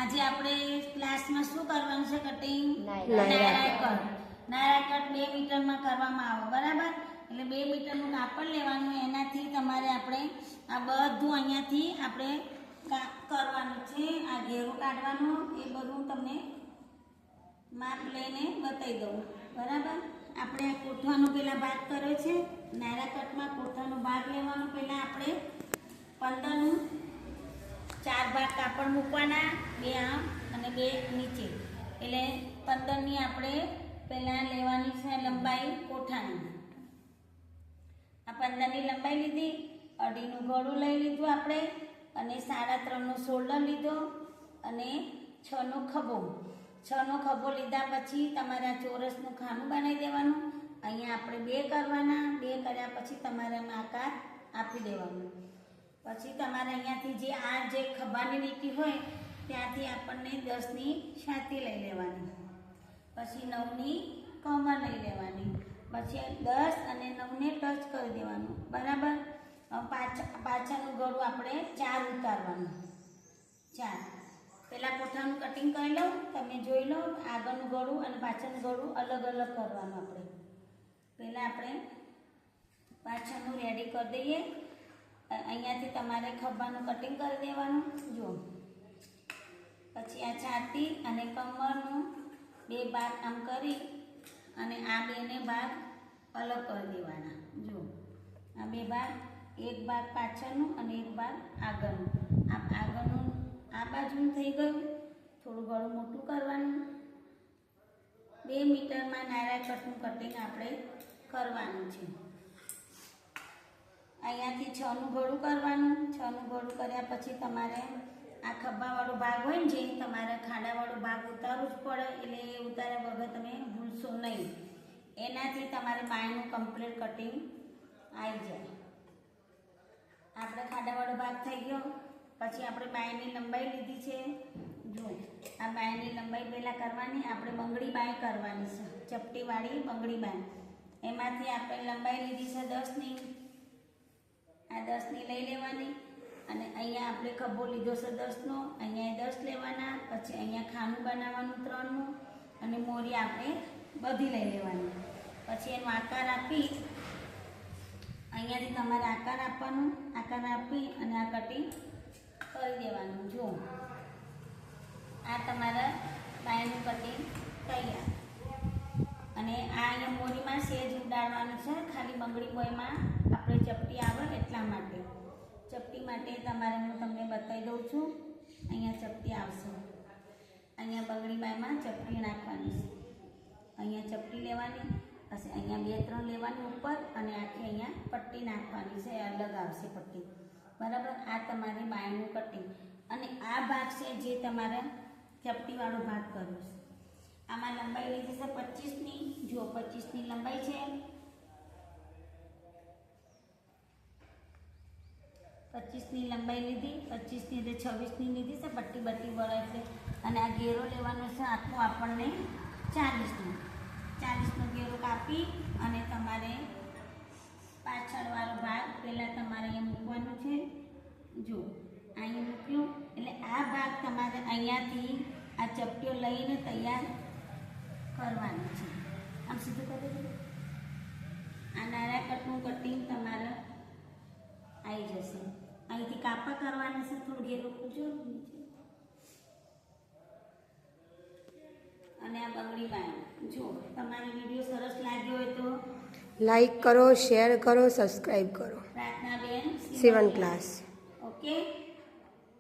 આજે આપણે ક્લાસમાં શું કરવાનું છે? Cutting Naira cut. Naira cut 2 મીટરમાં કરવામાં આવે, બરાબર? એટલે 2 મીટરનું કાપડ લેવાનું, એનાથી તમારે આપણે આ બધું અહીંયાથી આપણે કરવાનું છે. આ ઘેરો કાઢવાનો, એ બધું તમને માપ લઈને બતાવી દઉં, બરાબર? આપણે કોઠવાનો પેલા ભાગ કર્યો છે. નાયરા કટમાં કોઠવાનો ભાગ લેવાનો. પહેલાં આપણે 15નું 4 ભાગ કાપડ મૂકવાના, 2 આમ અને 2 નીચે. એટલે 15ની આપણે પહેલાં લેવાની છે લંબાઈ કોઠાની. આ 15ની લંબાઈ લીધી, 2.5નું ગળું લઈ લીધું આપણે, અને 3.5નો શોલ્ડર લીધો, અને 6નો ખભો. 6નો ખભો લીધા પછી તમારે આ ચોરસનું ખાનું બનાવી દેવાનું. અહીંયા આપણે 2 કરવાના. 2 કર્યા પછી તમારે આકાર આપી દેવાનું. પછી તમારે અહીંયાથી જે ખભાની લીટી હોય ત્યાંથી આપણને 10ની છાતી લઈ લેવાની, પછી 9ની કમર લઈ લેવાની, પછી 10 અને 9ને ટચ કરી દેવાનું, બરાબર? પાછળનું ગળું આપણે 4 ઉતારવાનું. 4 પહેલાં કોઠાનું કટિંગ કરી લઉં, તમે જોઈ લો. આગળનું ગળું અને પાછળનું ગળું અલગ અલગ કરવાનું. આપણે પહેલાં આપણે પાછળનું રેડી કરી દઈએ. અહીંયાથી તમારે ખભાનું કટિંગ કરી દેવાનું. જો પછી આ છાતી અને કમરનું 2 ભાગ આમ કરી અને આ 2ને ભાગ અલગ કરી દેવાના. જો આ 2 ભાગ, એક ભાગ પાછળનું અને એક ભાગ આગળનું. આગળનું આ બાજુનું થઈ ગયું. થોડું ગળું મોટું કરવાનું. 2 મીટરમાં નાયરા કટનું કટિંગ આપણે કરવાનું છે. અહીંયાથી 6નું ગળું કરવાનું. 6નું ગળું કર્યા પછી તમારે આ ખભાવાળો ભાગ હોય ને, જે તમારે ખાડાવાળો ભાગ ઉતારવું જ પડે. એટલે એ ઉતાર્યા વગર તમે ભૂલશો નહીં. એનાથી તમારે બાયનું કમ્પ્લીટ કટિંગ આવી જાય. આપણે ખાડાવાળો ભાગ થઈ ગયો. પછી આપણે બાયની લંબાઈ લીધી છે. જો આ બાયની લંબાઈ પહેલાં કરવાની. આપણે બંગડી બાય કરવાની છે, ચપટીવાળી બંગડી બાય. એમાંથી આપણે લંબાઈ લીધી છે 10ની. આ 10ની લઈ લેવાની, અને અહીંયા આપણે ખભો લીધો છે 10નો, અહીંયા 10 લેવાના. પછી અહીંયા ખાનું બનાવવાનું 3નું, અને મોરી આપણે બધી લઈ લેવાની. પછી એનો આકાર આપી, અહીંયાથી તમારે આકાર આપવાનું. આકાર આપી અને આ કટિંગ કરી દેવાનું. જો આ તમારા બાયનું કટિંગ તૈયાર. અને આ અહીંયા મોરીમાં સેજ ઉડાડવાનું છે, ખાલી બંગડી બોયમાં આપણે ચપટી આવે એટલા માટે. ચપટી માટે તમારે હું તમને બતાવી દઉં છું. અહીંયા ચપટી આવશે. અહીંયા બંગડી બાયમાં ચપટી નાખવાની છે. અહીંયા ચપટી લેવાની, પછી અહીંયા 2-3 લેવાની ઉપર, અને આખી અહીંયા પટ્ટી નાખવાની છે. અલગ આવશે પટ્ટી, બરાબર? આ તમારી બાયનું કટિંગ. અને આ ભાગ છે જે તમારે ચપટીવાળો ભાગ કર્યો છે. આમાં લંબાઈ લીધી છે 25ની. જો 25ની લંબાઈ છે. 25ની લંબાઈ લીધી. 25ની એટલે 26ની લીધી છે. પટ્ટી બટ્ટી વળે છે. અને આ ઘેરો લેવાનો છે આખો આપણને 40નો. 40નો ઘેરો કાપી અને તમારે પાછળવાળો ભાગ પહેલાં તમારે અહીંયા મૂકવાનું છે. જો અહીંયા મૂક્યું એટલે આ ભાગ તમારે અહીંયાથી આ ચપટીઓ લઈને તૈયાર કરવાનું છે. આમ સીધું કરી દો. આ નાયરા કટનું કટિંગ તમારે આવી જશે. અહીંથી કાપા કરવાના છે. થોડું ઘેરું પૂછો નીચે. અને આ બંગડી બાય. જો તમારો વિડીયો સરસ લાગ્યો હોય તો લાઈક કરો, શેર કરો, સબસ્ક્રાઈબ કરો. પ્રાર્થના બેન સીવણ ક્લાસ. ઓકે.